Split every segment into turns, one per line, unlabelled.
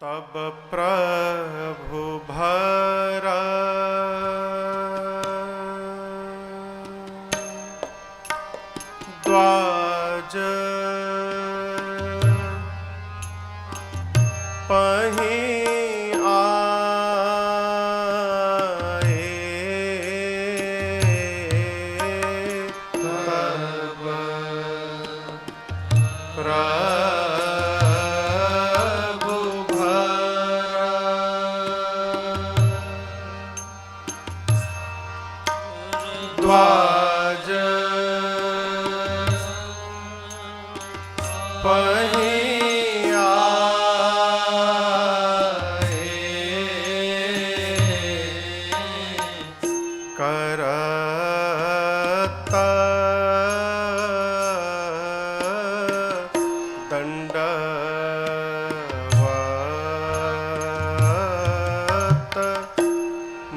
तब प्रभु भरा द्वाज पहीं आए तब प्रभु भरा द्वाज पहीं आए करत दंडवत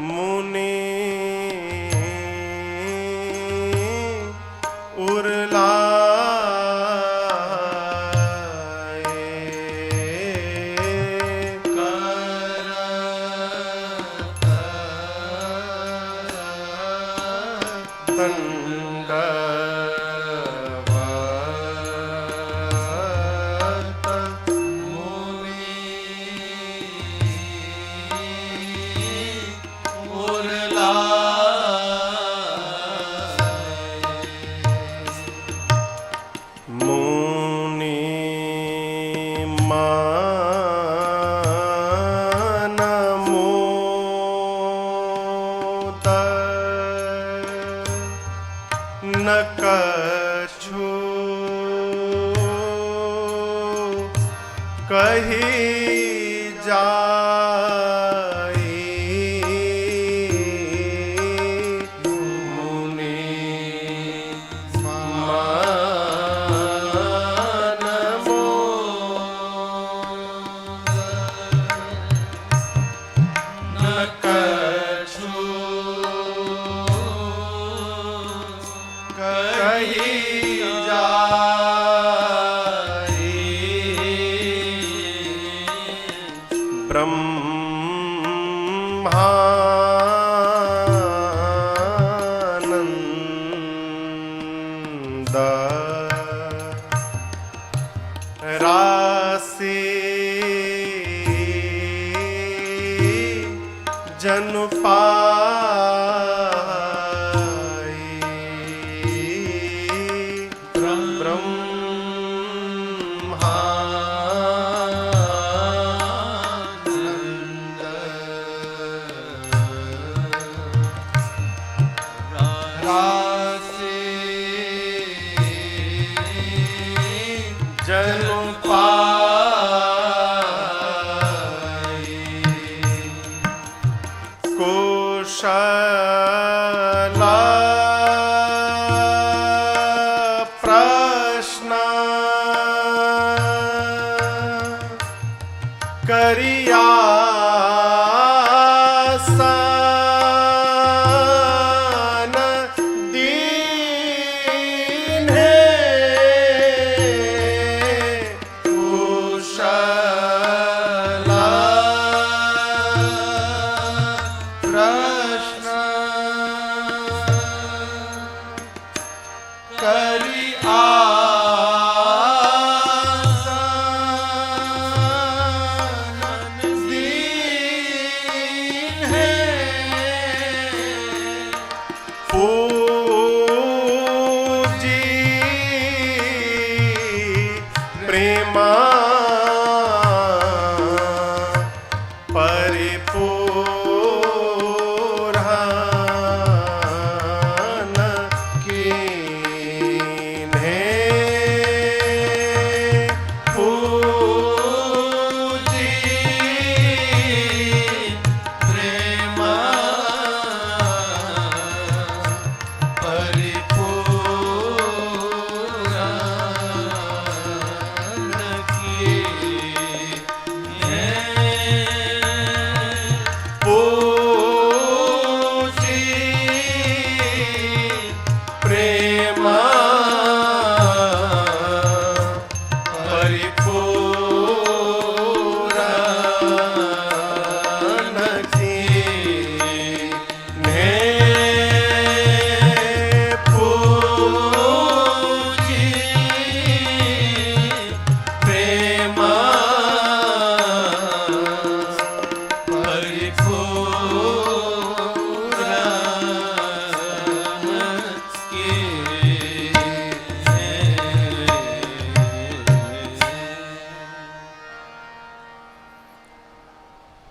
मुनि दंडवत मुनि मान मोद न कछु कही जाई मुनि मान मोद न कछु कही जाई ब्रह्मानंद राशि जन पाई ब्रह्मानंद राशि जन पाई कुशल प्रश्न करिया सन दीन्हे कुशल प्रश्न करिया सन दीन्हे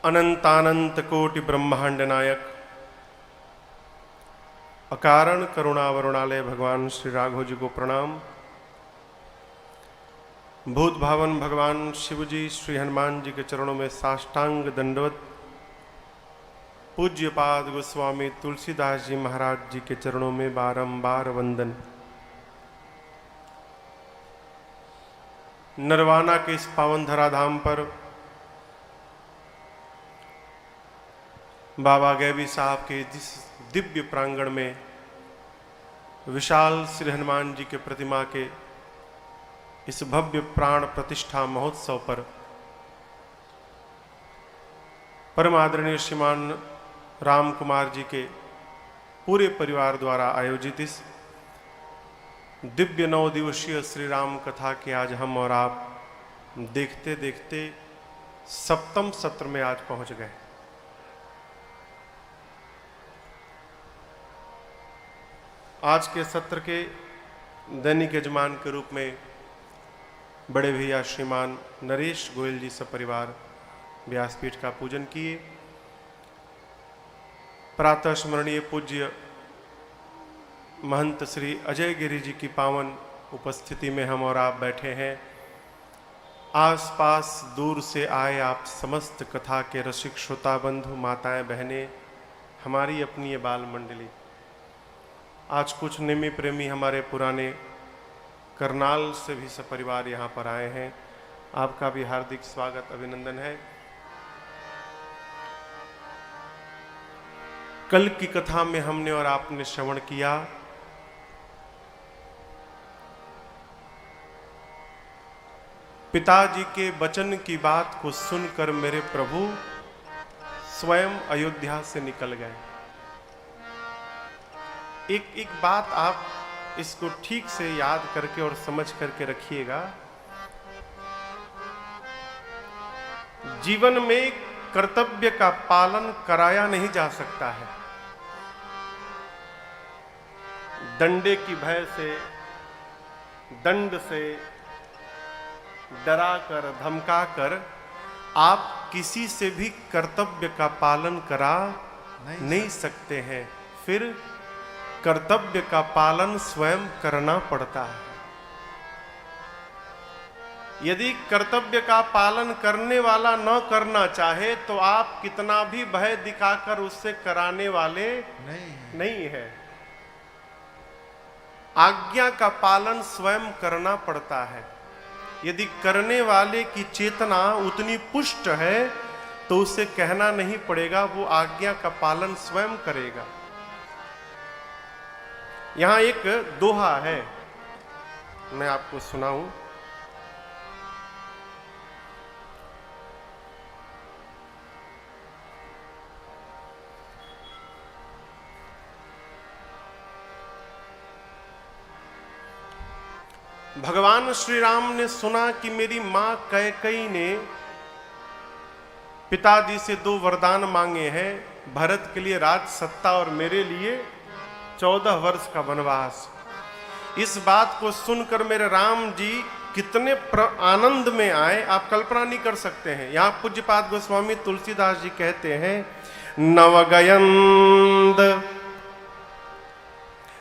अनंतानंत कोटि ब्रह्मांड नायक अकारण करुणावरुणालय भगवान श्री राघव जी को प्रणाम। भूत भावन भगवान शिव जी श्री हनुमान जी के चरणों में साष्टांग दंडवत। पूज्य पाद गोस्वामी तुलसीदास जी महाराज जी के चरणों में बारंबार वंदन। नरवाना के इस पावन धराधाम पर बाबा गैबी साहब के जिस दिव्य प्रांगण में विशाल श्री हनुमान जी के प्रतिमा के इस भव्य प्राण प्रतिष्ठा महोत्सव पर परम आदरणीय श्रीमान राम कुमार जी के पूरे परिवार द्वारा आयोजित इस दिव्य 9 दिवसीय श्री राम कथा के आज हम और आप देखते देखते 7वें सत्र में आज पहुंच गए। आज के सत्र के दैनिक यजमान के रूप में बड़े भैया श्रीमान नरेश गोयल जी सपरिवार व्यासपीठ का पूजन किए। प्रातः स्मरणीय पूज्य महंत श्री अजय गिरी जी की पावन उपस्थिति में हम और आप बैठे हैं। आसपास दूर से आए आप समस्त कथा के रसिक श्रोता बंधु माताएं बहनें, हमारी अपनी ये बाल मंडली, आज कुछ निमी प्रेमी हमारे पुराने करनाल से भी सपरिवार यहाँ पर आए हैं। आपका भी हार्दिक स्वागत अभिनंदन है। कल की कथा में हमने और आपने श्रवण किया पिताजी के वचन की बात को सुनकर मेरे प्रभु स्वयं अयोध्या से निकल गए। एक एक बात आप इसको ठीक से याद करके और समझ करके रखिएगा। जीवन में कर्तव्य का पालन कराया नहीं जा सकता है। डंडे की भय से, दंड से डरा कर धमका कर आप किसी से भी कर्तव्य का पालन करा नहीं सकते हैं। फिर कर्तव्य का पालन स्वयं करना पड़ता है। यदि कर्तव्य का पालन करने वाला न करना चाहे तो आप कितना भी भय दिखाकर उससे कराने वाले नहीं है। आज्ञा का पालन स्वयं करना पड़ता है। यदि करने वाले की चेतना उतनी पुष्ट है तो उसे कहना नहीं पड़ेगा, वो आज्ञा का पालन स्वयं करेगा। यहां एक दोहा है, मैं आपको सुनाऊं। भगवान श्री राम ने सुना कि मेरी मां कैकेयी ने पिताजी से 2 वरदान मांगे हैं, भरत के लिए राज सत्ता और मेरे लिए 14 वर्ष का वनवास। इस बात को सुनकर मेरे राम जी कितने आनंद में आए, आप कल्पना नहीं कर सकते हैं। यहां पूज्यपाद गोस्वामी तुलसीदास जी कहते हैं, नवगयंद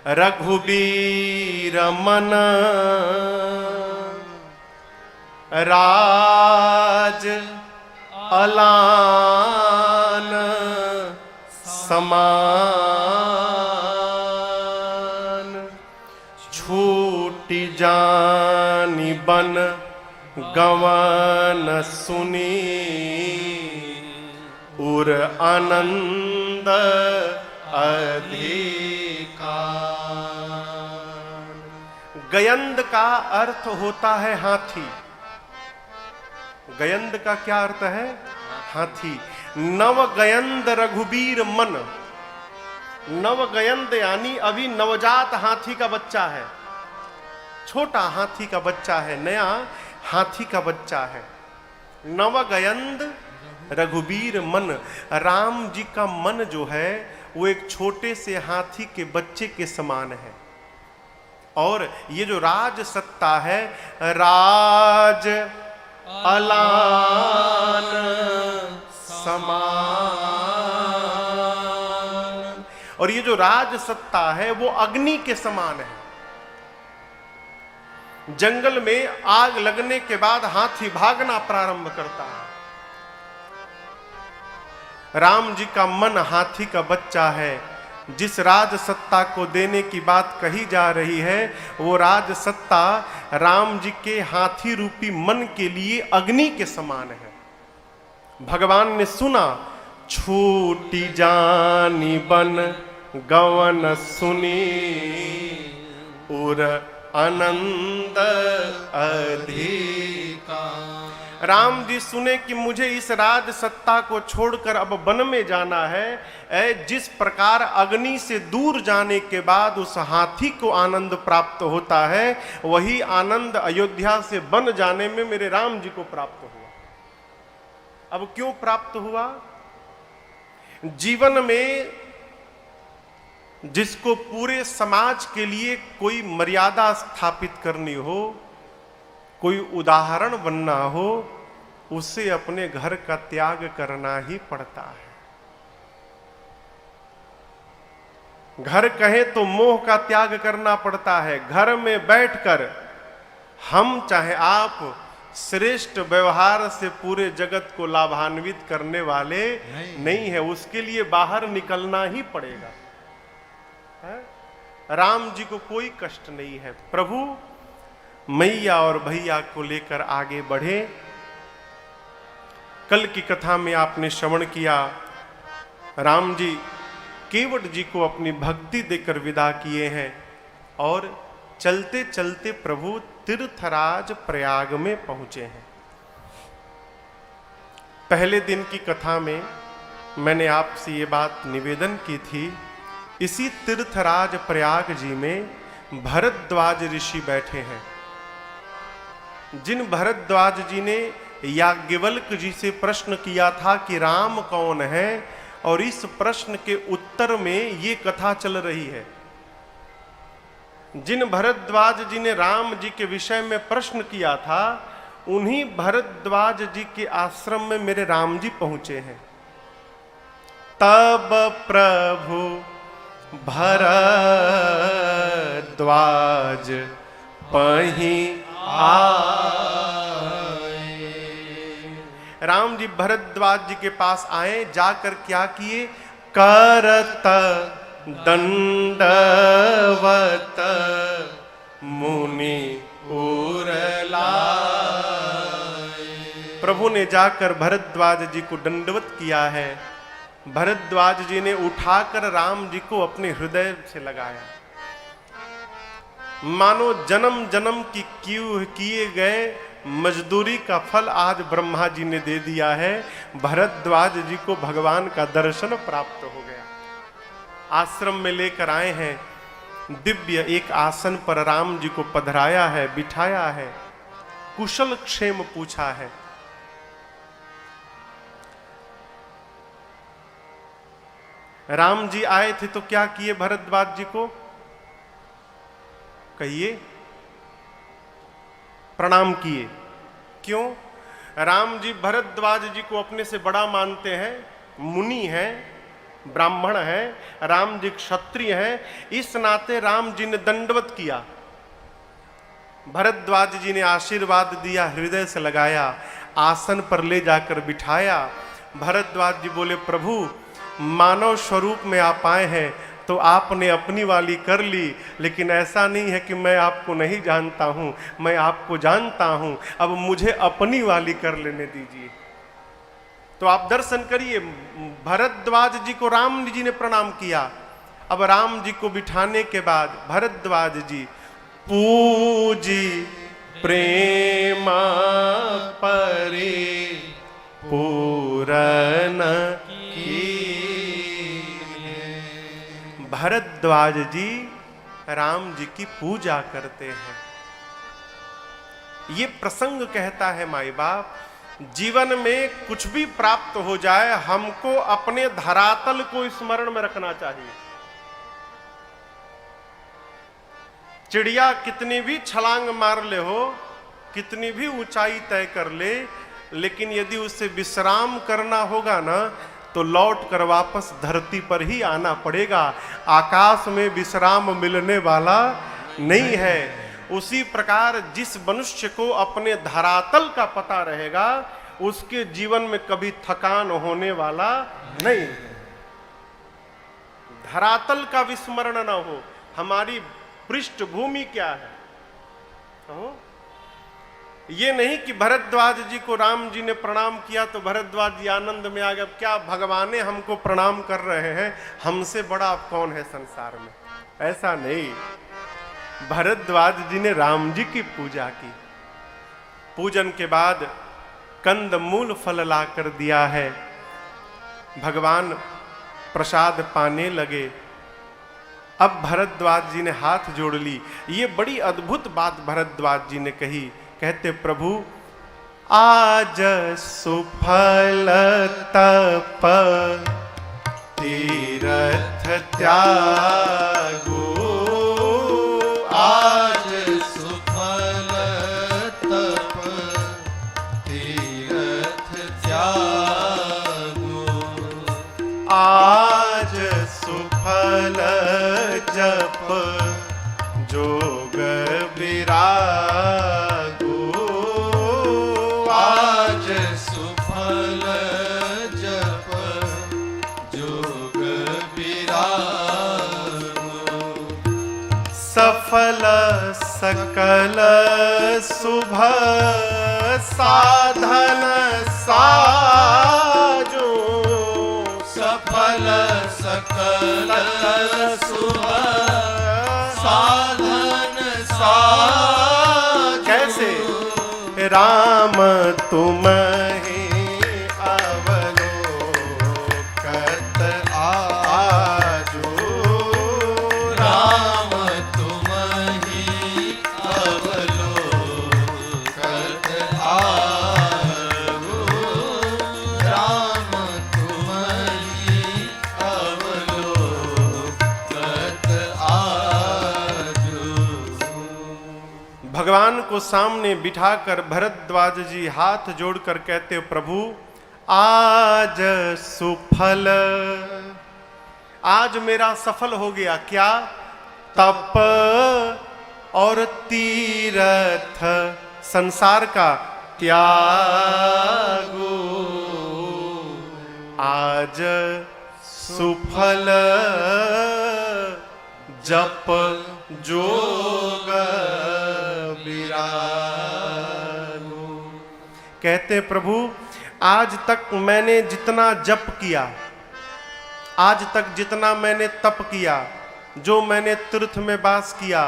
रघुबीर मन राज अलान समान, छूटी जानी बन गवन सुनी उर आनंद अधिकार। गयंद का अर्थ होता है हाथी। गयंद का क्या अर्थ है? हाथी। नवगयंद रघुबीर मन, नवगयंद यानी अभी नवजात हाथी का बच्चा है, छोटा हाथी का बच्चा है, नया हाथी का बच्चा है। नवगयंद रघुबीर मन, राम जी का मन जो है वो एक छोटे से हाथी के बच्चे के समान है। और ये जो राज सत्ता है, राज अलान समान, और ये जो राज सत्ता है वो अग्नि के समान है। जंगल में आग लगने के बाद हाथी भागना प्रारंभ करता है। राम जी का मन हाथी का बच्चा है। जिस राज सत्ता को देने की बात कही जा रही है वो राज सत्ता राम जी के हाथी रूपी मन के लिए अग्नि के समान है। भगवान ने सुना, छूटी जानी बन गवन सुनी उर आनंद अधिका। राम जी सुने कि मुझे इस राज सत्ता को छोड़कर अब वन में जाना है। जिस प्रकार अग्नि से दूर जाने के बाद उस हाथी को आनंद प्राप्त होता है, वही आनंद अयोध्या से वन जाने में मेरे राम जी को प्राप्त हुआ। अब क्यों प्राप्त हुआ? जीवन में जिसको पूरे समाज के लिए कोई मर्यादा स्थापित करनी हो, कोई उदाहरण बनना हो, उसे अपने घर का त्याग करना ही पड़ता है। घर कहे तो मोह का त्याग करना पड़ता है। घर में बैठकर हम चाहे आप श्रेष्ठ व्यवहार से पूरे जगत को लाभान्वित करने वाले नहीं है, उसके लिए बाहर निकलना ही पड़ेगा। है? राम जी को कोई कष्ट नहीं है। प्रभु मैया और भैया को लेकर आगे बढ़े। कल की कथा में आपने श्रवण किया, राम जी केवट जी को अपनी भक्ति देकर विदा किए हैं और चलते चलते प्रभु तीर्थराज प्रयाग में पहुंचे हैं। पहले दिन की कथा में मैंने आपसे ये बात निवेदन की थी, इसी तीर्थराज प्रयाग जी में भरद्वाज ऋषि बैठे हैं। जिन भरद्वाज जी ने याज्ञवल्क जी से प्रश्न किया था कि राम कौन है, और इस प्रश्न के उत्तर में ये कथा चल रही है। जिन भरद्वाज जी ने राम जी के विषय में प्रश्न किया था, उन्हीं भरद्वाज जी के आश्रम में मेरे राम जी पहुंचे हैं। तब प्रभु भरद्वाज पहीं आए। राम जी भरद्वाज जी के पास आए, जाकर क्या किए? करत दंडवत मुनि उरलाए। प्रभु ने जाकर भरद्वाज जी को दंडवत किया है। भरद्वाज जी ने उठाकर राम जी को अपने हृदय से लगाया। मानो जन्म जन्म की किए गए मजदूरी का फल आज ब्रह्मा जी ने दे दिया है। भरद्वाज जी को भगवान का दर्शन प्राप्त हो गया। आश्रम में लेकर आए हैं, दिव्य एक आसन पर राम जी को पधराया है, बिठाया है, कुशल क्षेम पूछा है। राम जी आए थे तो क्या किए भरद्वाज जी को? कहिए। प्रणाम किए। क्यों? राम जी भरद्वाज जी को अपने से बड़ा मानते हैं, मुनि हैं, ब्राह्मण हैं, राम जी क्षत्रिय हैं, इस नाते राम जी ने दंडवत किया। भरद्वाज जी ने आशीर्वाद दिया, हृदय से लगाया, आसन पर ले जाकर बिठाया। भरद्वाज जी बोले, प्रभु मानव स्वरूप में आप आए हैं तो आपने अपनी वाली कर ली, लेकिन ऐसा नहीं है कि मैं आपको नहीं जानता हूं, मैं आपको जानता हूं, अब मुझे अपनी वाली कर लेने दीजिए। तो आप दर्शन करिए, भरद्वाज जी को राम जी ने प्रणाम किया। अब राम जी को बिठाने के बाद भरद्वाज जी पूजी प्रेम परे पूरन भरद्वाज जी राम जी की पूजा करते हैं। ये प्रसंग कहता है माई बाप, जीवन में कुछ भी प्राप्त हो जाए हमको अपने धरातल को स्मरण में रखना चाहिए। चिड़िया कितनी भी छलांग मार ले हो, कितनी भी ऊंचाई तय कर ले, लेकिन यदि उसे विश्राम करना होगा ना तो लौट कर वापस धरती पर ही आना पड़ेगा। आकाश में विश्राम मिलने वाला नहीं है। उसी प्रकार जिस मनुष्य को अपने धरातल का पता रहेगा उसके जीवन में कभी थकान होने वाला नहीं। धरातल का विस्मरण ना हो, हमारी पृष्ठभूमि क्या है। ये नहीं कि भरद्वाज जी को राम जी ने प्रणाम किया तो भरद्वाज जी आनंद में आ गए, अब क्या भगवाने हमको प्रणाम कर रहे हैं, हमसे बड़ा अब कौन है संसार में। ऐसा नहीं, भरद्वाज जी ने राम जी की पूजा की। पूजन के बाद कंद मूल फल ला कर दिया है, भगवान प्रसाद पाने लगे। अब भरद्वाज जी ने हाथ जोड़ ली। ये बड़ी अद्भुत बात भरद्वाज जी ने कही। कहते प्रभु आज सुफल तप तीरथ त्यागो,
आज सुफल तप तीरथ त्यागो,
आज सुफल जप जोग विरागो,
आज सुफल जप जोग विरागो,
सफल सकल शुभ साधन साजो,
सफल सकल शुभ साधन साजो।
कैसे? राम तुम्हें अवलोकत आजो,
राम तुम्हीं अवलोकत आजो, राम तुम्हीं अवलोकत आजो।
भगवान को सामने बिठाकर भरद्वाज जी हाथ जोड़कर कहते प्रभु आज सुफल, आज मेरा सफल हो गया क्या? तप और तीरथ संसार का त्यागो, आज सुफल जप जोग विरागो। कहते प्रभु आज तक मैंने जितना जप किया, आज तक जितना मैंने तप किया, जो मैंने तीर्थ में वास किया,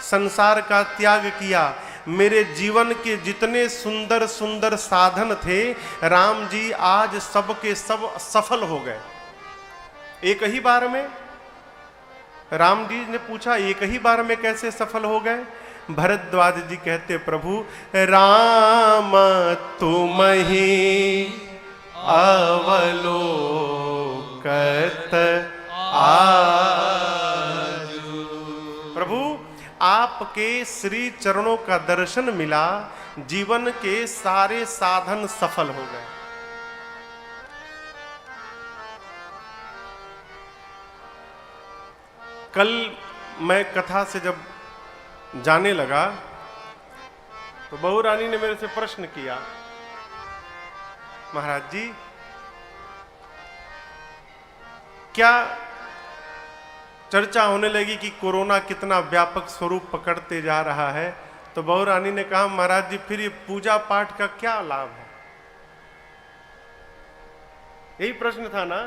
संसार का त्याग किया, मेरे जीवन के जितने सुंदर सुंदर साधन थे राम जी आज सबके सब सफल हो गए। एक ही बार में राम जी ने पूछा एक ही बार में कैसे सफल हो गए? भरद्वाज जी कहते प्रभु राम तुम ही अवलोकत आजो। प्रभु आपके श्री चरणों का दर्शन मिला, जीवन के सारे साधन सफल हो गए। कल मैं कथा से जब जाने लगा तो बहू रानी ने मेरे से प्रश्न किया, महाराज जी क्या चर्चा होने लगी कि कोरोना कितना व्यापक स्वरूप पकड़ते जा रहा है, तो बहू रानी ने कहा महाराज जी फिर ये पूजा पाठ का क्या लाभ है? यही प्रश्न था ना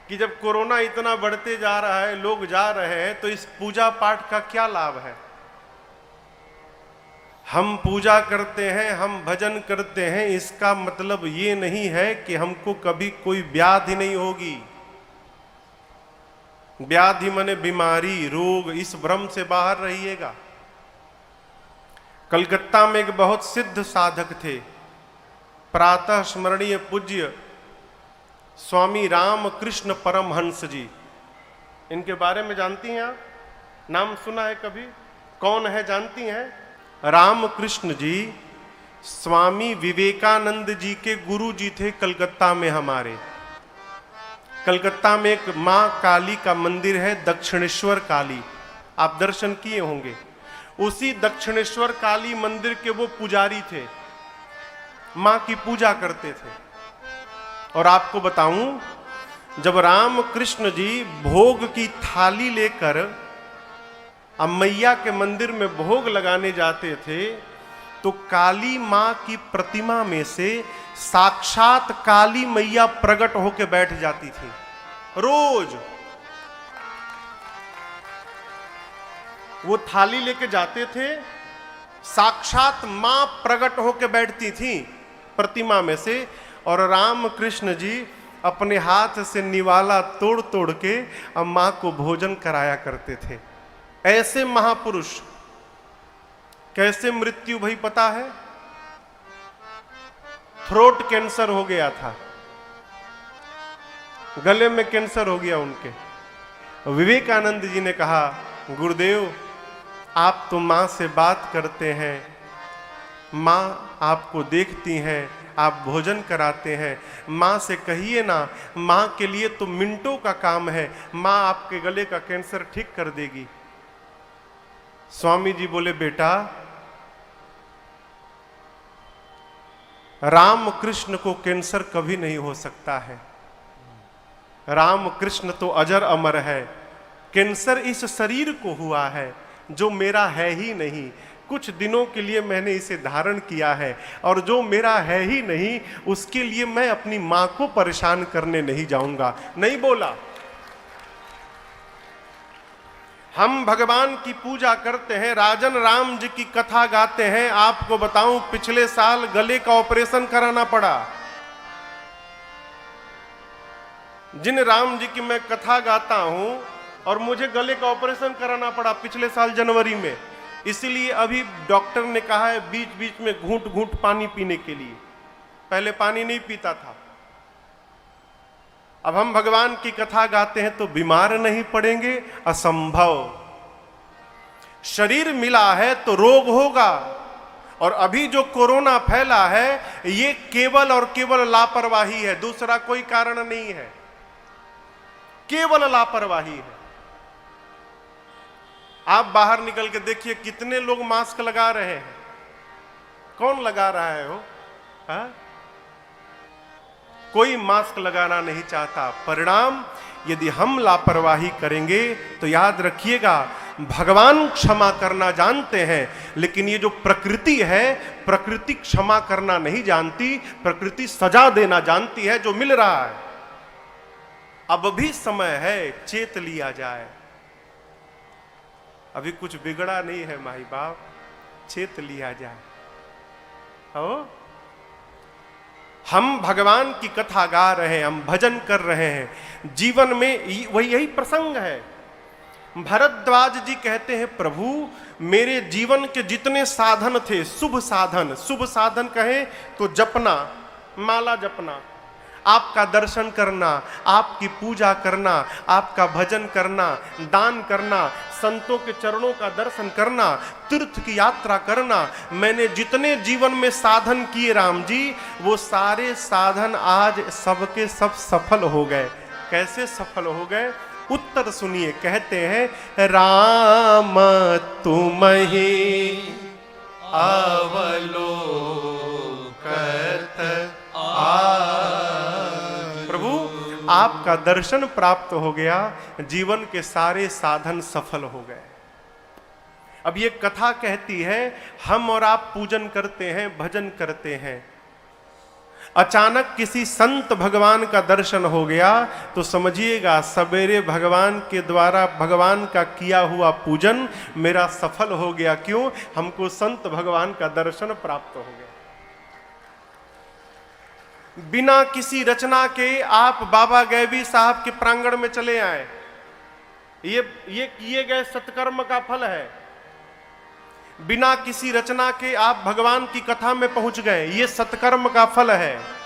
कि जब कोरोना इतना बढ़ते जा रहा है, लोग जा रहे हैं, तो इस पूजा पाठ का क्या लाभ है? हम पूजा करते हैं, हम भजन करते हैं, इसका मतलब ये नहीं है कि हमको कभी कोई व्याधि नहीं होगी। व्याधि माने बीमारी, रोग, इस भ्रम से बाहर रहिएगा। कलकत्ता में एक बहुत सिद्ध साधक थे, प्रातः स्मरणीय पूज्य स्वामी रामकृष्ण परमहंस जी। इनके बारे में जानती हैं आप? नाम सुना है कभी? कौन है जानती हैं? रामकृष्ण जी स्वामी विवेकानंद जी के गुरु जी थे कलकत्ता में हमारे। कलकत्ता में एक मां काली का मंदिर है, दक्षिणेश्वर काली, आप दर्शन किए होंगे। उसी दक्षिणेश्वर काली मंदिर के वो पुजारी थे, मां की पूजा करते थे। और आपको बताऊं, जब रामकृष्ण जी भोग की थाली लेकर अब मैया के मंदिर में भोग लगाने जाते थे, तो काली मां की प्रतिमा में से साक्षात काली मैया प्रकट होकर बैठ जाती थी। रोज वो थाली लेके जाते थे, साक्षात मां प्रकट होकर बैठती थी प्रतिमा में से, और रामकृष्ण जी अपने हाथ से निवाला तोड़ तोड़ के अब मां को भोजन कराया करते थे। ऐसे महापुरुष कैसे मृत्यु भई पता है? थ्रोट कैंसर हो गया था, गले में कैंसर हो गया उनके। विवेकानंद जी ने कहा, गुरुदेव आप तो मां से बात करते हैं, मां आपको देखती हैं, आप भोजन कराते हैं, मां से कहिए ना, मां के लिए तो मिनटों का काम है, मां आपके गले का कैंसर ठीक कर देगी। स्वामी जी बोले, बेटा रामकृष्ण को कैंसर कभी नहीं हो सकता है, रामकृष्ण तो अजर अमर है। कैंसर इस शरीर को हुआ है जो मेरा है ही नहीं, कुछ दिनों के लिए मैंने इसे धारण किया है, और जो मेरा है ही नहीं उसके लिए मैं अपनी मां को परेशान करने नहीं जाऊंगा। नहीं बोला। हम भगवान की पूजा करते हैं, राजन राम जी की कथा गाते हैं। आपको बताऊं, पिछले साल गले का ऑपरेशन कराना पड़ा। जिन राम जी की मैं कथा गाता हूं और मुझे गले का ऑपरेशन कराना पड़ा पिछले साल जनवरी में, इसलिए अभी डॉक्टर ने कहा है बीच बीच में घूंट घूंट पानी पीने के लिए। पहले पानी नहीं पीता था। अब हम भगवान की कथा गाते हैं तो बीमार नहीं पड़ेंगे? असंभव। शरीर मिला है तो रोग होगा। और अभी जो कोरोना फैला है ये केवल और केवल लापरवाही है, दूसरा कोई कारण नहीं है, केवल लापरवाही है। आप बाहर निकल के देखिए कितने लोग मास्क लगा रहे हैं। कौन लगा रहा है वो? हा? कोई मास्क लगाना नहीं चाहता। परिणाम, यदि हम लापरवाही करेंगे तो याद रखिएगा, भगवान क्षमा करना जानते हैं, लेकिन ये जो प्रकृति है, प्रकृति क्षमा करना नहीं जानती, प्रकृति सजा देना जानती है जो मिल रहा है। अब भी समय है, चेत लिया जाए। अभी कुछ बिगड़ा नहीं है माई बाप, चेत लिया जाए। हो? हम भगवान की कथा गा रहे हैं, हम भजन कर रहे हैं, जीवन में वही यही प्रसंग है। भरद्वाज जी कहते हैं, प्रभु मेरे जीवन के जितने साधन थे, शुभ साधन कहें तो जपना, माला जपना, आपका दर्शन करना, आपकी पूजा करना, आपका भजन करना, दान करना, संतों के चरणों का दर्शन करना, तीर्थ की यात्रा करना, मैंने जितने जीवन में साधन किए राम जी, वो सारे साधन आज सबके सब सफल हो गए। कैसे सफल हो गए? उत्तर सुनिए। कहते हैं, राम तुम ही
अवलोकत
प्रभु आपका दर्शन प्राप्त हो गया, जीवन के सारे साधन सफल हो गए। अब ये कथा कहती है, हम और आप पूजन करते हैं, भजन करते हैं, अचानक किसी संत भगवान का दर्शन हो गया तो समझिएगा सवेरे भगवान के द्वारा भगवान का किया हुआ पूजन मेरा सफल हो गया। क्यों? हमको संत भगवान का दर्शन प्राप्त हो गया। बिना किसी रचना के आप बाबा गैबी साहब के प्रांगण में चले आए, ये किए गए सत्कर्म का फल है। बिना किसी रचना के आप भगवान की कथा में पहुंच गए, ये सत्कर्म का फल है।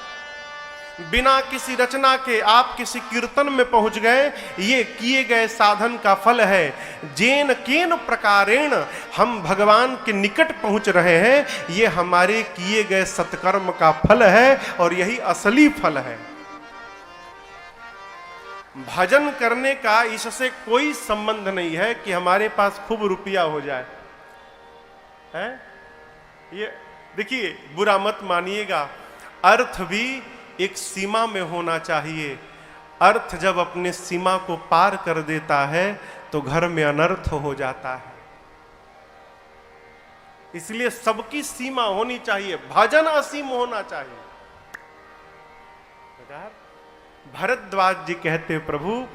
बिना किसी रचना के आप किसी कीर्तन में पहुंच गए, ये किए गए साधन का फल है। जेन केन प्रकारेण हम भगवान के निकट पहुंच रहे हैं, ये हमारे किए गए सत्कर्म का फल है और यही असली फल है। भजन करने का इससे कोई संबंध नहीं है कि हमारे पास खूब रुपया हो जाए, है? ये देखिए, बुरा मत मानिएगा, अर्थ भी एक सीमा में होना चाहिए। अर्थ जब अपने सीमा को पार कर देता है तो घर में अनर्थ हो जाता है। इसलिए सबकी सीमा होनी चाहिए, भजन असीम होना चाहिए। भरद्वाज जी कहते, प्रभु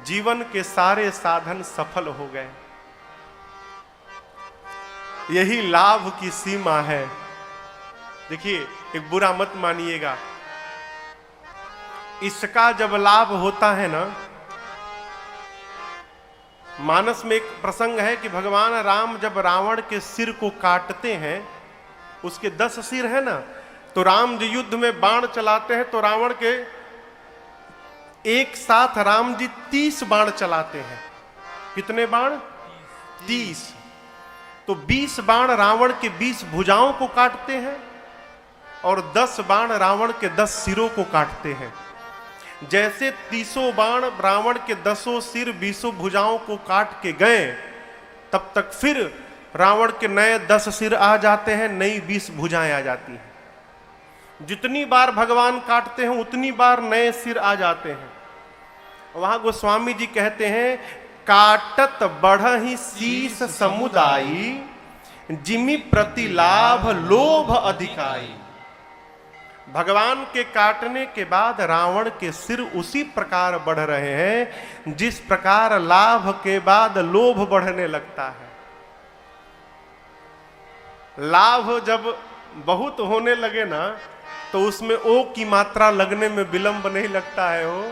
जीवन के सारे साधन सफल हो गए, यही लाभ की सीमा है। देखिए, एक बुरा मत मानिएगा, इसका जब लाभ होता है ना, मानस में एक प्रसंग है कि भगवान राम जब रावण के सिर को काटते हैं, उसके 10 सिर है ना, तो राम जी युद्ध में बाण चलाते हैं तो रावण के एक साथ राम जी 30 बाण चलाते हैं। कितने बाण? 30। तो 20 बाण रावण के 20 भुजाओं को काटते हैं और 10 बाण रावण के 10 सिरों को काटते हैं। जैसे 30 बाण रावण के 10 सिर 20 भुजाओं को काट के गए, तब तक फिर रावण के नए 10 सिर आ जाते हैं, नई 20 भुजाएं आ जाती हैं। जितनी बार भगवान काटते हैं उतनी बार नए सिर आ जाते हैं। वहां गोस्वामी जी कहते हैं, काटत बढ़हि शीस समुदायी, जिमि प्रति लाभ लोभ अधिकाई। भगवान के काटने के बाद रावण के सिर उसी प्रकार बढ़ रहे हैं जिस प्रकार लाभ के बाद लोभ बढ़ने लगता है। लाभ जब बहुत होने लगे ना, तो उसमें ओ की मात्रा लगने में विलंब नहीं लगता है। हो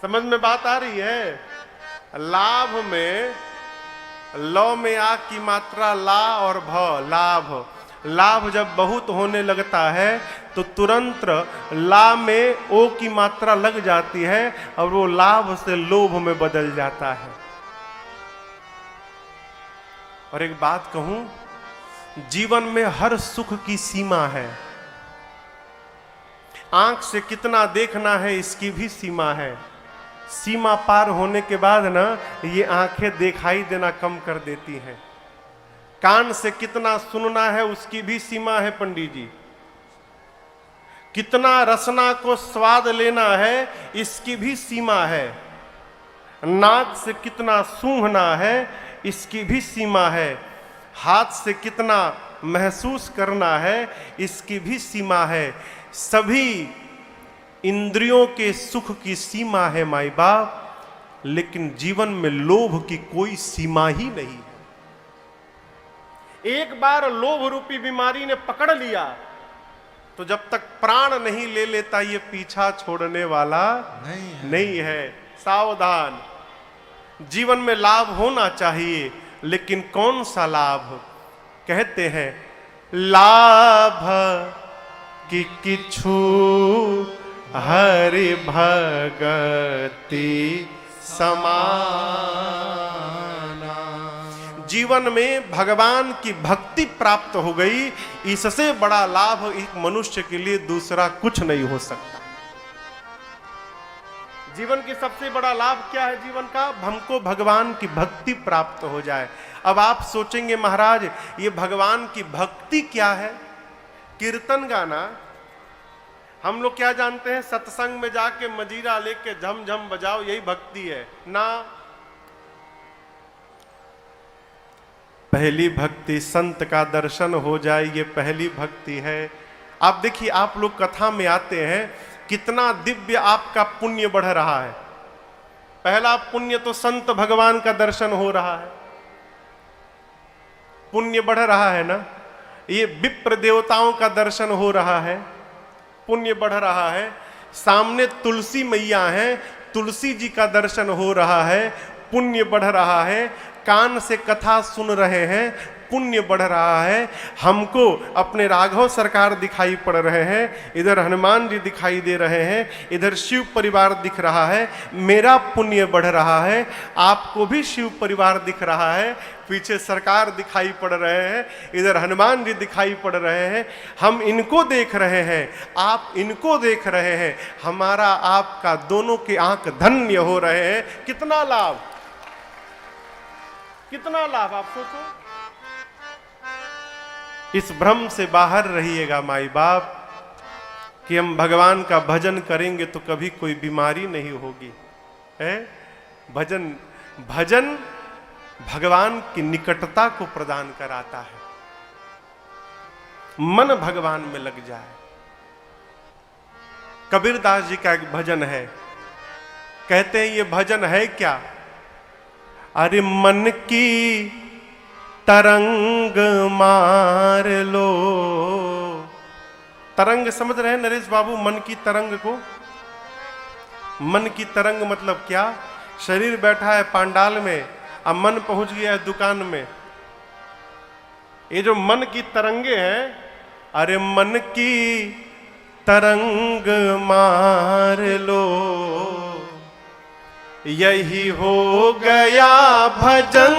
समझ में बात आ रही है? लाभ में लौ में आ की मात्रा ला और भ, लाभ। लाभ जब बहुत होने लगता है तो तुरंत ला में ओ की मात्रा लग जाती है और वो लाभ से लोभ में बदल जाता है। और एक बात कहूं, जीवन में हर सुख की सीमा है। आंख से कितना देखना है इसकी भी सीमा है। सीमा पार होने के बाद ना, ये आंखें दिखाई देना कम कर देती हैं। कान से कितना सुनना है उसकी भी सीमा है पंडित जी। कितना रसना को स्वाद लेना है इसकी भी सीमा है। नाक से कितना सूंघना है इसकी भी सीमा है। हाथ से कितना महसूस करना है इसकी भी सीमा है। सभी इंद्रियों के सुख की सीमा है माई बाप, लेकिन जीवन में लोभ की कोई सीमा ही नहीं है। एक बार लोभ रूपी बीमारी ने पकड़ लिया तो जब तक प्राण नहीं ले लेता ये पीछा छोड़ने वाला नहीं है। सावधान। जीवन में लाभ होना चाहिए, लेकिन कौन सा लाभ? कहते हैं, लाभ कि किछु हरि भगति समाना। जीवन में भगवान की भक्ति प्राप्त हो गई, इससे बड़ा लाभ एक मनुष्य के लिए दूसरा कुछ नहीं हो सकता। जीवन की सबसे बड़ा लाभ क्या है? जीवन का हमको भगवान की भक्ति प्राप्त हो जाए। अब आप सोचेंगे, महाराज ये भगवान की भक्ति क्या है? कीर्तन गाना। हम लोग क्या जानते हैं? सत्संग में जाके मजीरा लेके झम झम बजाओ, यही भक्ति है ना। पहली भक्ति संत का दर्शन हो जाए, ये पहली भक्ति है। आप देखिए, आप लोग कथा में आते हैं, कितना दिव्य आपका पुण्य बढ़ रहा है। पहला पुण्य तो संत भगवान का दर्शन हो रहा है, पुण्य बढ़ रहा है ना। ये विप्र देवताओं का दर्शन हो रहा है, पुण्य बढ़ रहा है। सामने तुलसी मैया हैं, तुलसी जी का दर्शन हो रहा है, पुण्य बढ़ रहा है। कान से कथा सुन रहे हैं, पुण्य बढ़ रहा है। हमको अपने राघव सरकार दिखाई पड़ रहे हैं, इधर हनुमान जी दिखाई दे रहे हैं, इधर शिव परिवार दिख रहा है, मेरा पुण्य बढ़ रहा है। आपको भी शिव परिवार दिख रहा है, पीछे सरकार दिखाई पड़ रहे हैं, इधर हनुमान जी दिखाई पड़ रहे हैं। हम इनको देख रहे हैं, आप इनको देख रहे हैं, हमारा आपका दोनों के आंख धन्य हो रहे हैं। कितना लाभ, कितना लाभ, आप सोचो। इस भ्रम से बाहर रहिएगा माई बाप कि हम भगवान का भजन करेंगे तो कभी कोई बीमारी नहीं होगी, है। भजन भजन भगवान की निकटता को प्रदान कराता है। मन भगवान में लग जाए। कबीरदास जी का एक भजन है, कहते हैं ये भजन है क्या? अरे मन की तरंग मार लो। तरंग समझ रहे हैं नरेश बाबू, मन की तरंग को? मन की तरंग मतलब क्या? शरीर बैठा है पांडाल में, अब मन पहुंच गया है दुकान में। ये जो मन की तरंगे हैं, अरे मन की तरंग मार लो, यही हो गया भजन।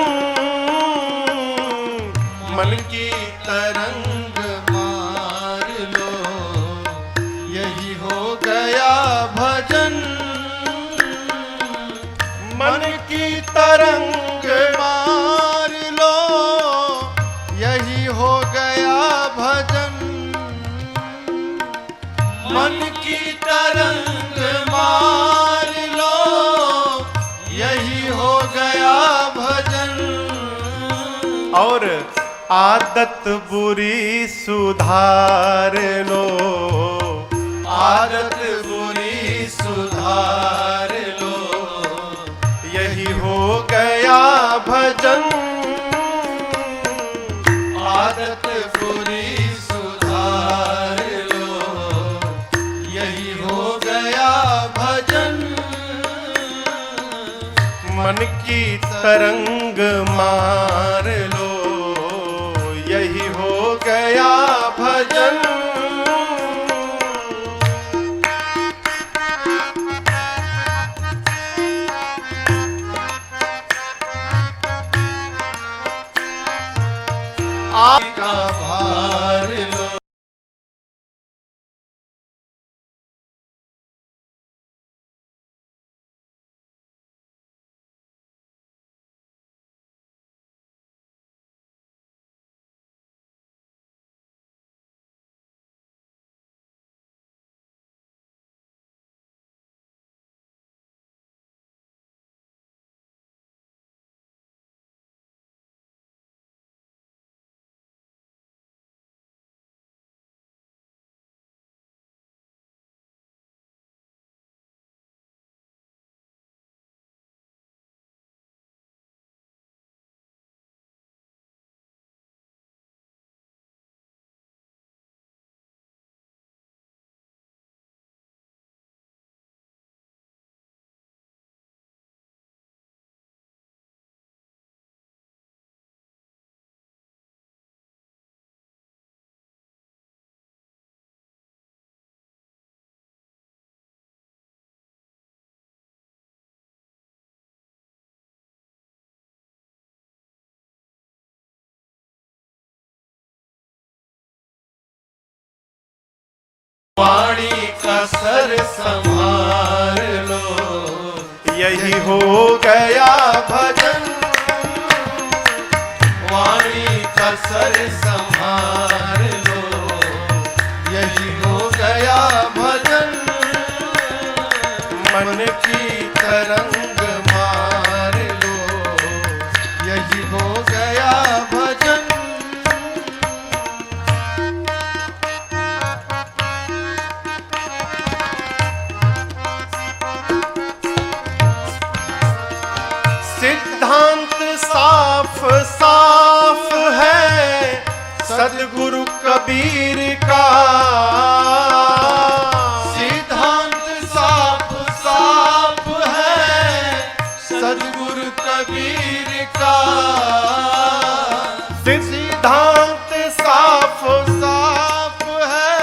मन की
तरंग मार लो, यही हो गया भजन।
मन की तरंग
मार लो, यही हो गया भजन। मन की तरंग मार लो, यही हो गया भजन।
और आदत बुरी सुधार लो,
आदत बुरी सुधार लो,
यही हो गया भजन।
आदत बुरी सुधार लो, यही हो गया भजन।
मन की तरंग मार लो, यही हो गया भजन।
आपका भार लो, वाणी का सर संभाल लो,
यही हो गया भजन।
वाणी का सर संभाल लो, यही हो गया भजन।
मन की
तरंग मार लो, यही हो गया भजन।
सदगुरु कबीर का
सिद्धांत साफ साफ है सदगुरु कबीर का
सिद्धांत साफ
साफ है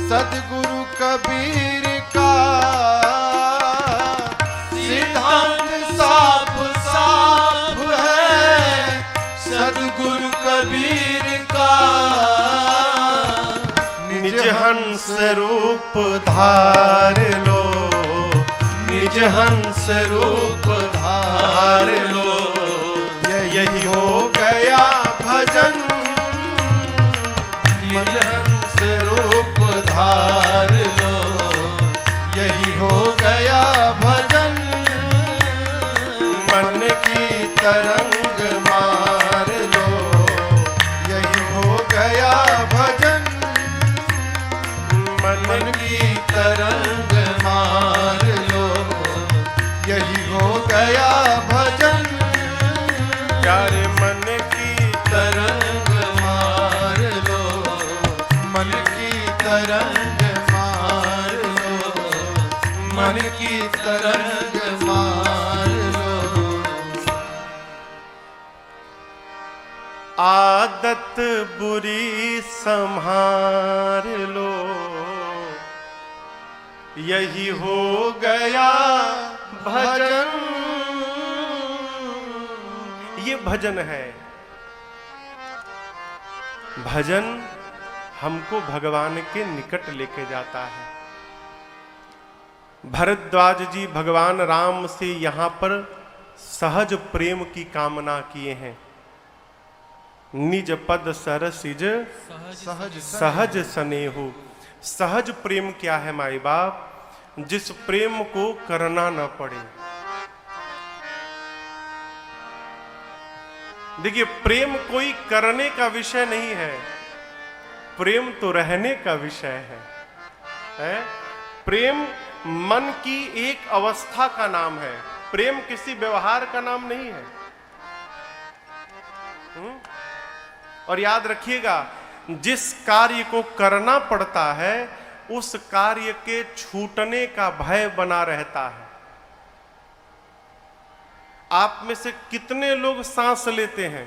सदगुरु कबीर का सिद्धांत साफ साफ है सदगुरु कबीर का
निज हंस रूप धार लो, निज हंस रूप धार लो, यही हो गया भजन।
निज हंस रूप धार लो यही हो गया भजन।
मन की
तरंग मार लो यही हो गया भजन। मन की तरंग मार लो यही हो गया भजन।
प्यारे मन की
तरंग मार लो मन की तरंग मार लो मन की तरंग मार लो।
आदत बुरी संभार लो, यही हो गया भजन। ये भजन है। भजन हमको भगवान के निकट लेके जाता है। भरद्वाज जी भगवान राम से यहां पर सहज प्रेम की कामना किए हैं। निज पद सरसिज
सहज
सहज स्नेहु। सहज प्रेम क्या है माई बाप? जिस प्रेम को करना न पड़े। देखिए, प्रेम कोई करने का विषय नहीं है, प्रेम तो रहने का विषय है? प्रेम मन की एक अवस्था का नाम है, प्रेम किसी व्यवहार का नाम नहीं है। और याद रखिएगा, जिस कार्य को करना पड़ता है उस कार्य के छूटने का भय बना रहता है। आप में से कितने लोग सांस लेते हैं?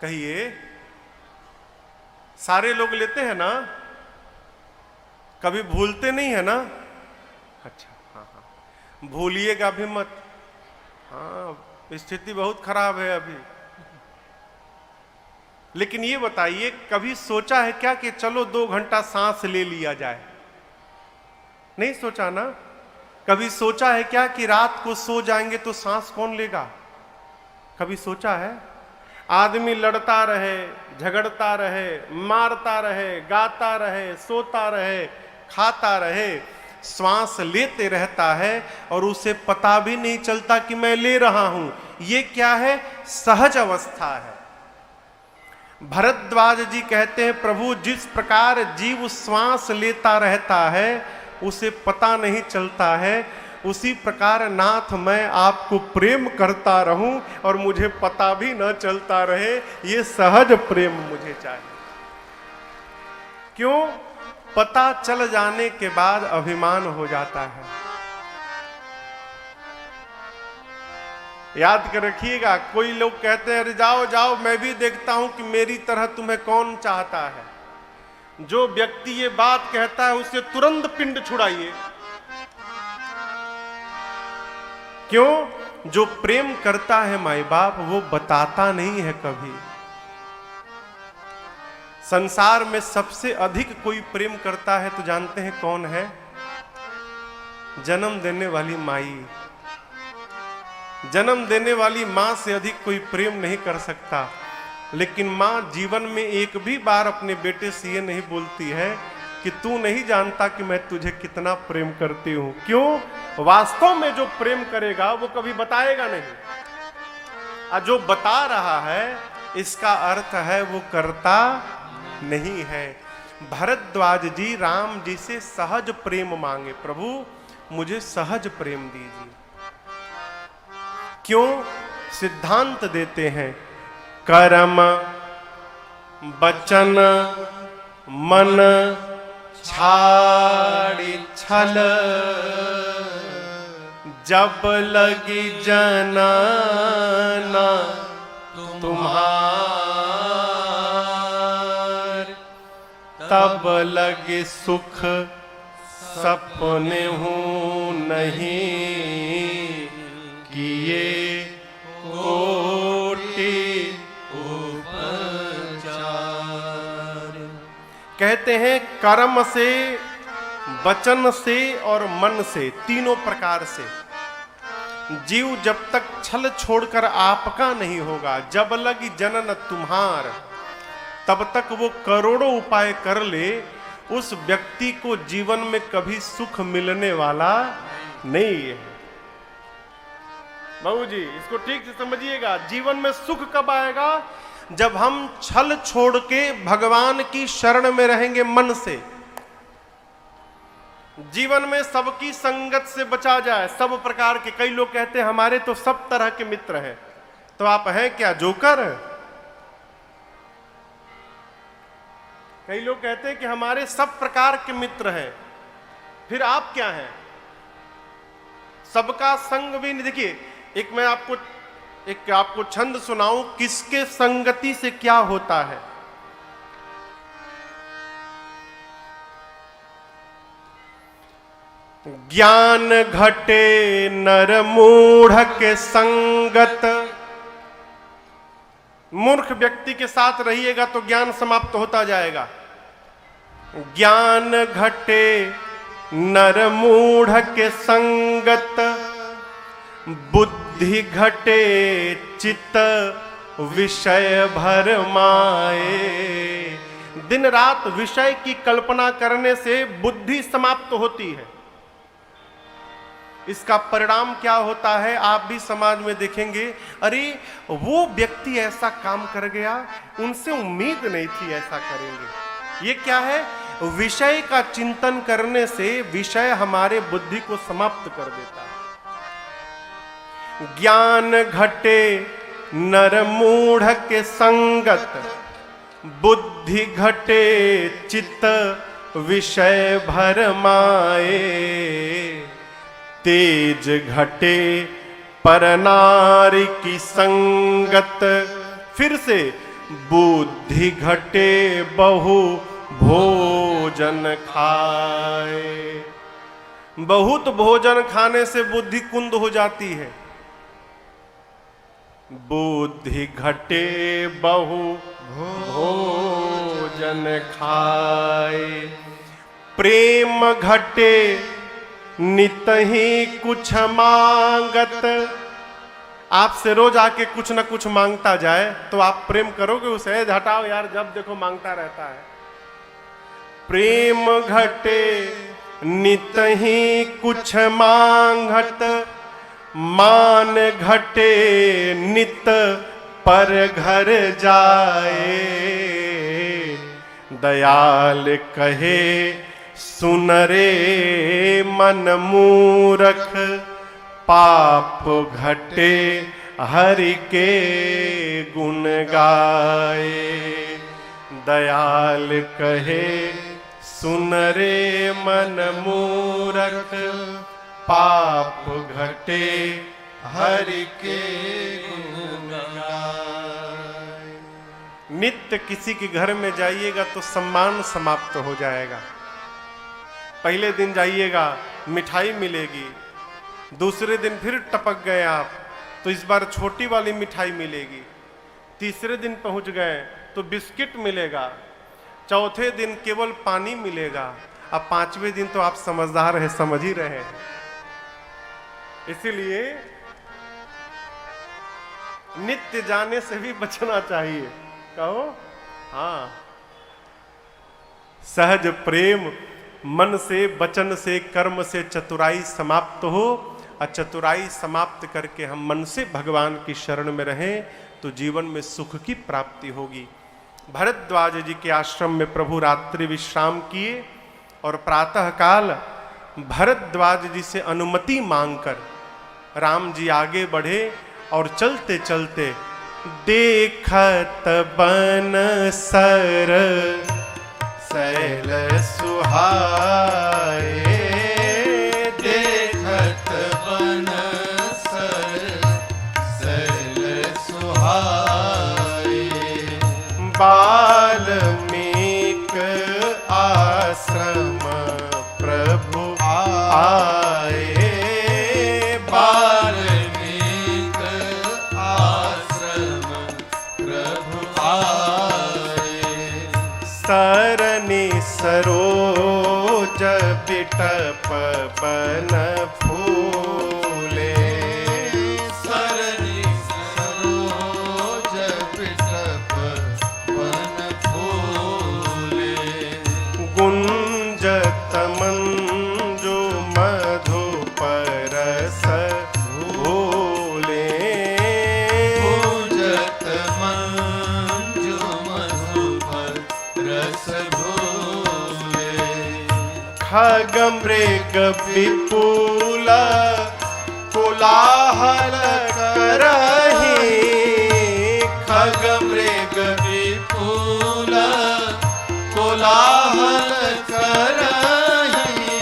कहिए, सारे लोग लेते हैं ना? कभी भूलते नहीं है ना? अच्छा, हाँ हाँ, भूलिएगा भी मत। हाँ, स्थिति बहुत खराब है अभी। लेकिन ये बताइए, कभी सोचा है क्या कि चलो 2 घंटा सांस ले लिया जाए? नहीं सोचा ना? कभी सोचा है क्या कि रात को सो जाएंगे तो सांस कौन लेगा? कभी सोचा है? आदमी लड़ता रहे, झगड़ता रहे, मारता रहे, गाता रहे, सोता रहे, खाता रहे, श्वास लेते रहता है और उसे पता भी नहीं चलता कि मैं ले रहा हूं। ये क्या है? सहज अवस्था है। भरद्वाज जी कहते हैं, प्रभु जिस प्रकार जीव श्वास लेता रहता है उसे पता नहीं चलता है, उसी प्रकार नाथ मैं आपको प्रेम करता रहूं और मुझे पता भी न चलता रहे। ये सहज प्रेम मुझे चाहिए। क्यों? पता चल जाने के बाद अभिमान हो जाता है। याद कर रखिएगा, कोई लोग कहते हैं अरे जाओ जाओ, मैं भी देखता हूं कि मेरी तरह तुम्हें कौन चाहता है। जो व्यक्ति ये बात कहता है उससे तुरंत पिंड छुड़ाइए। क्यों? जो प्रेम करता है माई बाप, वो बताता नहीं है कभी। संसार में सबसे अधिक कोई प्रेम करता है तो जानते हैं कौन है? जन्म देने वाली माई। जन्म देने वाली मां से अधिक कोई प्रेम नहीं कर सकता। लेकिन मां जीवन में एक भी बार अपने बेटे से ये नहीं बोलती है कि तू नहीं जानता कि मैं तुझे कितना प्रेम करती हूं। क्यों? वास्तव में जो प्रेम करेगा वो कभी बताएगा नहीं, और जो बता रहा है इसका अर्थ है वो करता नहीं है। भरद्वाज जी राम जी से सहज प्रेम मांगे, प्रभु मुझे सहज प्रेम दीजिए। क्यों? सिद्धांत देते हैं, कर्म बचन मन छाड़ी छल, जब लगी जनना तुम्हार, तब लगे सुख सपने हूँ नहीं किए कोटि उपचार। कहते हैं कर्म से, वचन से और मन से, तीनों प्रकार से जीव जब तक छल छोड़कर आपका नहीं होगा, जब लगी जनन तुम्हार, तब तक वो करोड़ों उपाय कर ले, उस व्यक्ति को जीवन में कभी सुख मिलने वाला नहीं है। बाबू जी इसको ठीक से समझिएगा, जीवन में सुख कब आएगा? जब हम छल छोड़ के भगवान की शरण में रहेंगे मन से, जीवन में सबकी संगत से बचा जाए, सब प्रकार के। कई लोग कहते हैं हमारे तो सब तरह के मित्र हैं, तो आप हैं क्या जोकर? कई लोग कहते हैं कि हमारे सब प्रकार के मित्र हैं, फिर आप क्या हैं? सबका संग भी नहीं। देखिए एक मैं आपको छंद सुनाऊं, किसके संगति से क्या होता है। ज्ञान घटे नर मूढ़ के संगत, मूर्ख व्यक्ति के साथ रहिएगा तो ज्ञान समाप्त होता जाएगा। ज्ञान घटे नर मूढ़ के संगत, बुद्धि घटे चित्त विषय भर माए। दिन रात विषय की कल्पना करने से बुद्धि समाप्त होती है। इसका परिणाम क्या होता है आप भी समाज में देखेंगे, अरे वो व्यक्ति ऐसा काम कर गया, उनसे उम्मीद नहीं थी ऐसा करेंगे। ये क्या है? विषय का चिंतन करने से विषय हमारे बुद्धि को समाप्त कर देता है। ज्ञान घटे नर मूढ़ के संगत, बुद्धि घटे चित्त विषय भर माए। तेज घटे पर नारी की संगत, फिर से बुद्धि घटे बहु भोजन खाए। बहुत भोजन खाने से बुद्धि कुंद हो जाती है। बुद्धि घटे बहु भोजन खाए। प्रेम घटे नित ही कुछ मांगत। आपसे रोज आके कुछ ना कुछ मांगता जाए तो आप प्रेम करोगे उसे? हटाओ यार, जब देखो मांगता रहता है। प्रेम घटे नित ही कुछ मांगत, मान घटे नित पर घर जाए। दयाल कहे सुन रे मन मूरख, पाप घटे हरि के गुण गाए। दयाल कहे सुन रे मन मूरख, पाप घटे हरि के गुण गाए। नित्य किसी के घर में जाइएगा तो सम्मान समाप्त हो जाएगा। पहले दिन जाइएगा मिठाई मिलेगी, दूसरे दिन फिर टपक गए आप तो इस बार छोटी वाली मिठाई मिलेगी, तीसरे दिन पहुंच गए तो बिस्किट मिलेगा, चौथे दिन केवल पानी मिलेगा, अब पांचवें दिन तो आप समझदार हैं, समझ ही रहे हैं। इसीलिए नित्य जाने से भी बचना चाहिए। कहो हाँ, सहज प्रेम मन से, वचन से, कर्म से चतुराई समाप्त हो, और चतुराई समाप्त करके हम मन से भगवान की शरण में रहें तो जीवन में सुख की प्राप्ति होगी। भरद्वाज जी के आश्रम में प्रभु रात्रि विश्राम किए और प्रातः काल भरद्वाज जी से अनुमति मांगकर राम जी आगे बढ़े और चलते चलते देखत बन सर
सैल सुहाए, देखत बन सर सैल सुहाए।
वाल्मीक आश्रम प्रभु आए,
वाल्मीक आश्रम प्रभु आए।
सरनि सरोज बिटप बन फूले,
सरनि सरोज बिटप बन फूले।
गुंजत मंजु मधुप रस भूले,
पूजत मंजु मधुप रस भूले।
खग मृग विपुल कोलाहल करहि,
खग मृग विपुल कोलाहल करहि।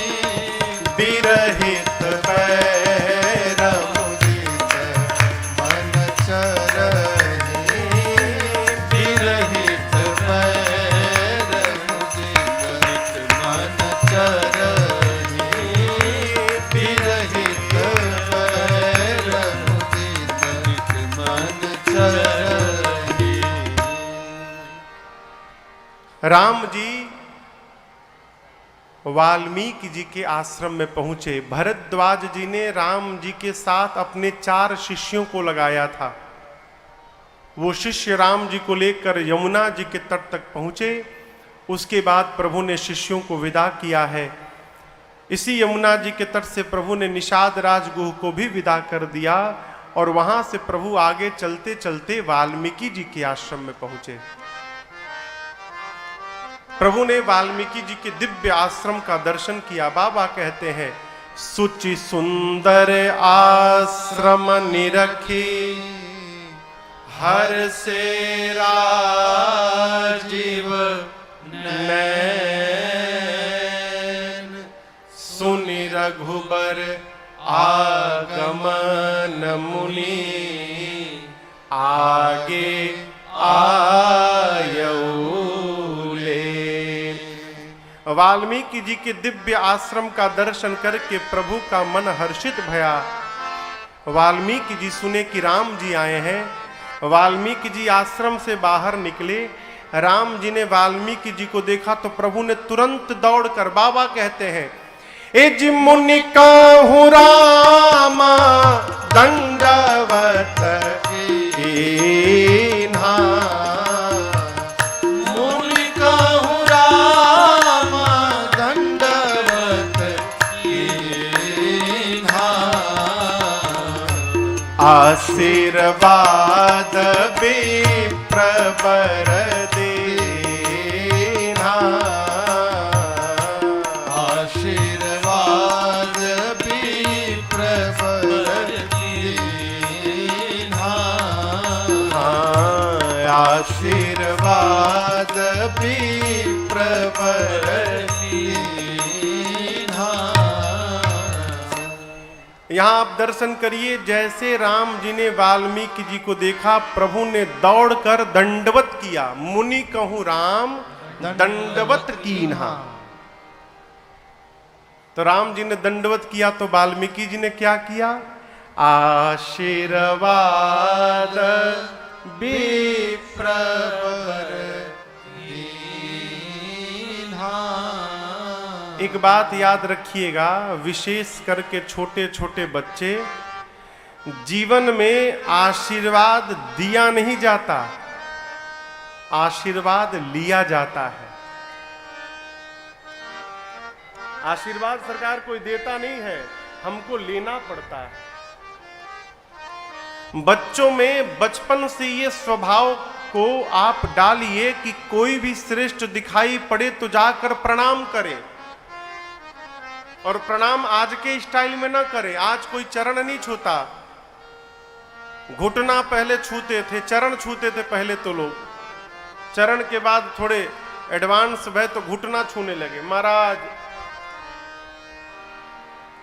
विरहित पैर
मुदित मन चरहि, विरहित पैर मुदित मन चरहि। विरहित पैर मुदित मन चरहि।
राम जी वाल्मीकि जी के आश्रम में पहुंचे। भरद्वाज जी ने राम जी के साथ अपने 4 शिष्यों को लगाया था। वो शिष्य राम जी को लेकर यमुना जी के तट तक पहुंचे। उसके बाद प्रभु ने शिष्यों को विदा किया है। इसी यमुना जी के तट से प्रभु ने निषाद राजगुह को भी विदा कर दिया और वहां से प्रभु आगे चलते चलते वाल्मीकि जी के आश्रम में पहुंचे। प्रभु ने वाल्मीकि जी के दिव्य आश्रम का दर्शन किया। बाबा कहते हैं, सुचि सुंदर आश्रम निरखी, हर से राजीव नैन। सुनि रघुबर आगमन मुनि, आगे आयऊ। वाल्मीकि जी के दिव्य आश्रम का दर्शन करके प्रभु का मन हर्षित भया। वाल्मीकि जी सुने कि राम जी आए हैं। वाल्मीकि जी आश्रम से बाहर निकले। राम जी ने वाल्मीकि जी को देखा तो प्रभु ने तुरंत दौड़कर, बाबा कहते हैं, ए जी मुनि कहूँ राम दंडवत कीन्हा।
मुनि कहूँ राम दंडवत कीन्हा।
आशीर्वाद विप्रवर देना।
आशीर्वाद विप्रवर देना। आशीर्वाद विप्रवर देना।
यहाँ आप दर्शन करिए, जैसे राम जी ने वाल्मीकि जी को देखा, प्रभु ने दौड़कर दंडवत किया। मुनि कहूँ राम दंडवत कीन्हा। तो राम जी ने दंडवत किया तो वाल्मीकि जी ने क्या किया? आशीर्वाद
विप्रवर दीन्हा।
एक बात याद रखिएगा, विशेष करके छोटे छोटे बच्चे, जीवन में आशीर्वाद दिया नहीं जाता, आशीर्वाद लिया जाता है। आशीर्वाद सरकार कोई देता नहीं है, हमको लेना पड़ता है। बच्चों में बचपन से ये स्वभाव को आप डालिए कि कोई भी श्रेष्ठ दिखाई पड़े तो जाकर प्रणाम करें, और प्रणाम आज के स्टाइल में ना करें। आज कोई चरण नहीं छूता, घुटना पहले छूते थे, चरण छूते थे पहले तो लोग, चरण के बाद थोड़े एडवांस भय तो घुटना छूने लगे। महाराज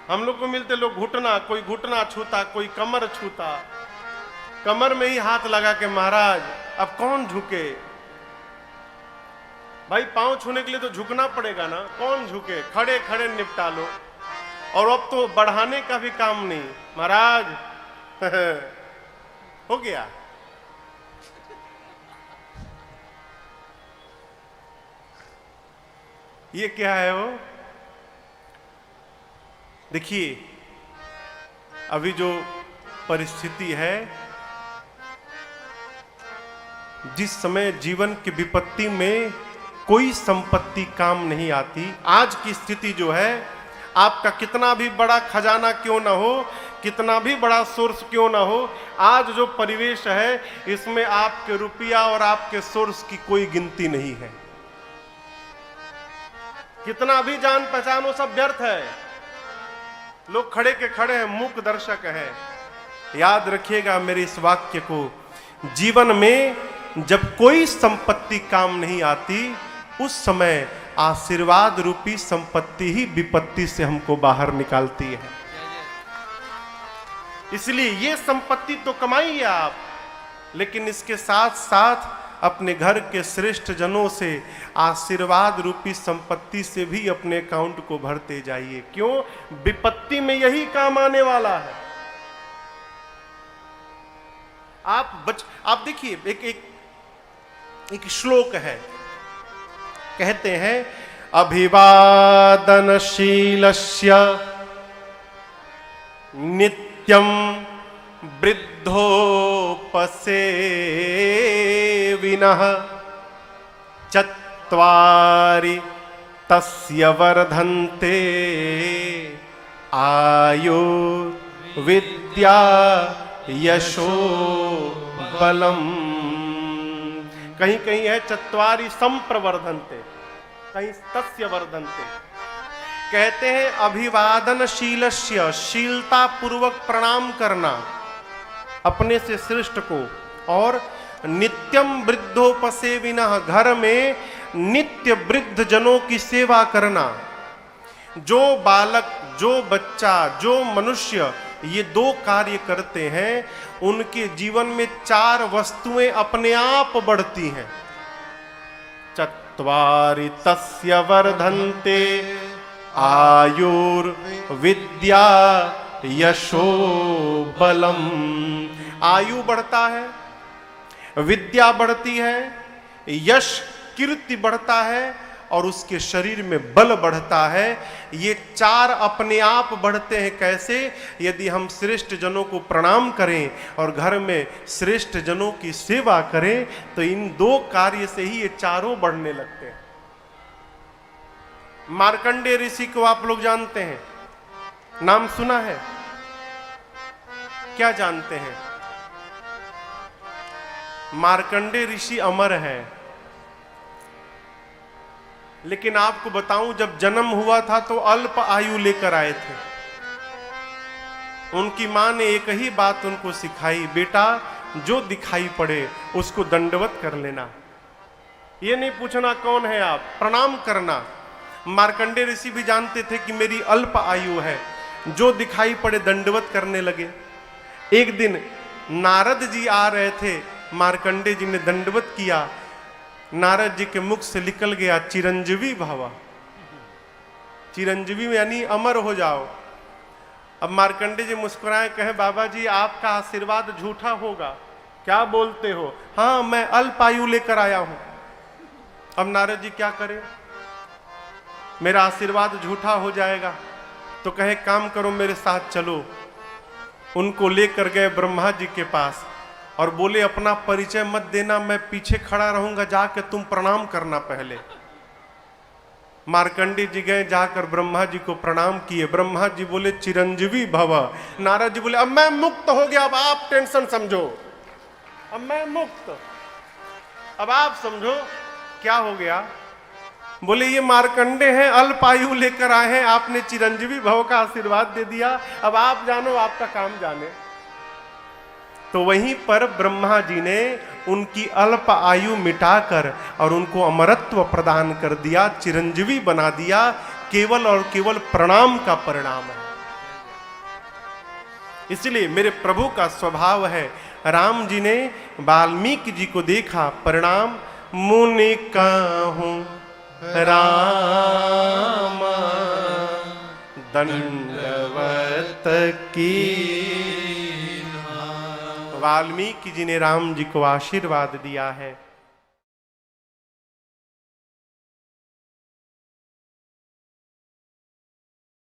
हम लोग को मिलते लोग घुटना, कोई घुटना छूता, कोई कमर छूता, कमर में ही हाथ लगा के महाराज अब कौन झुके। भाई पांव छूने के लिए तो झुकना पड़ेगा ना, कौन झुके, खड़े खड़े निपटा लो। और अब तो बढ़ाने का भी काम नहीं महाराज हो गया। ये क्या है वो, देखिए अभी जो परिस्थिति है, जिस समय जीवन की विपत्ति में कोई संपत्ति काम नहीं आती, आज की स्थिति जो है, आपका कितना भी बड़ा खजाना क्यों ना हो, कितना भी बड़ा सोर्स क्यों ना हो, आज जो परिवेश है इसमें आपके रुपया और आपके सोर्स की कोई गिनती नहीं है। कितना भी जान पहचान हो सब व्यर्थ है। लोग खड़े के खड़े हैं, मूक दर्शक है। याद रखिएगा मेरे इस वाक्य को, जीवन में जब कोई संपत्ति काम नहीं आती, उस समय आशीर्वाद रूपी संपत्ति ही विपत्ति से हमको बाहर निकालती है। इसलिए ये संपत्ति तो कमाइए आप, लेकिन इसके साथ साथ अपने घर के श्रेष्ठ जनों से आशीर्वाद रूपी संपत्ति से भी अपने अकाउंट को भरते जाइए। क्यों? विपत्ति में यही काम आने वाला है। आप देखिए एक श्लोक है, कहते हैं अभिवादनशीलस्य नित्यं वृद्धोपसेविनः चत्वारि तस्य वर्धन्ते आयुर्विद्या यशो बलम्। कहीं कहीं है चत्वारि संप्रवर्धन्ते, कहीं तस्य वर्धन्ते। कहते हैं अभिवादनशीलस्य, शीलता पूर्वक प्रणाम करना अपने से श्रेष्ठ को, और नित्यम वृद्धोपसेविनः, घर में नित्य वृद्ध जनों की सेवा करना। जो बालक, जो बच्चा, जो मनुष्य ये दो कार्य करते हैं, उनके जीवन में चार वस्तुएं अपने आप बढ़ती हैं। चत्वारि तस्य वर्धन्ते आयुर्विद्या यशो बलम। आयु बढ़ता है, विद्या बढ़ती है, यश कीर्ति बढ़ता है, और उसके शरीर में बल बढ़ता है। ये चार अपने आप बढ़ते हैं। कैसे? यदि हम श्रेष्ठ जनों को प्रणाम करें और घर में श्रेष्ठ जनों की सेवा करें, तो इन दो कार्य से ही ये चारों बढ़ने लगते हैं। मार्कंडेय ऋषि को आप लोग जानते हैं, नाम सुना है? क्या जानते हैं? मार्कंडेय ऋषि अमर है, लेकिन आपको बताऊं, जब जन्म हुआ था तो अल्प आयु लेकर आए थे। उनकी मां ने एक ही बात उनको सिखाई, बेटा जो दिखाई पड़े उसको दंडवत कर लेना, ये नहीं पूछना कौन है आप, प्रणाम करना। मार्कंडेय ऋषि भी जानते थे कि मेरी अल्प आयु है, जो दिखाई पड़े दंडवत करने लगे। एक दिन नारद जी आ रहे थे, मार्कंडेय जी ने दंडवत किया, नारद जी के मुख से निकल गया चिरंजीवी भव। चिरंजीवी यानी अमर हो जाओ। अब मार्कंडेय जी मुस्कुराए, कहे बाबा जी आपका आशीर्वाद झूठा होगा, क्या बोलते हो? हाँ मैं अल्प आयु लेकर आया हूं। अब नारद जी क्या करें, मेरा आशीर्वाद झूठा हो जाएगा। तो कहे काम करो मेरे साथ चलो। उनको लेकर गए ब्रह्मा जी के पास और बोले अपना परिचय मत देना, मैं पीछे खड़ा रहूंगा, जाके तुम प्रणाम करना पहले। मार्कंडेय जी गए, जाकर ब्रह्मा जी को प्रणाम किए। ब्रह्मा जी बोले चिरंजीवी भव। नारद जी बोले अब मैं मुक्त हो गया, अब आप टेंशन समझो, अब मैं मुक्त, अब आप समझो क्या हो गया। बोले ये मार्कंडेय हैं, अल्प आयु लेकर आए हैं, आपने चिरंजीवी भव का आशीर्वाद दे दिया, अब आप जानो, आपका काम जाने। तो वहीं पर ब्रह्मा जी ने उनकी अल्प आयु मिटाकर और उनको अमरत्व प्रदान कर दिया, चिरंजीवी बना दिया। केवल और केवल प्रणाम का परिणाम है। इसलिए मेरे प्रभु का स्वभाव है, राम जी ने वाल्मीकि जी को देखा, परिणाम मुनि कहूं राम दंडवत की। वाल्मीकि जी ने राम जी को आशीर्वाद दिया है।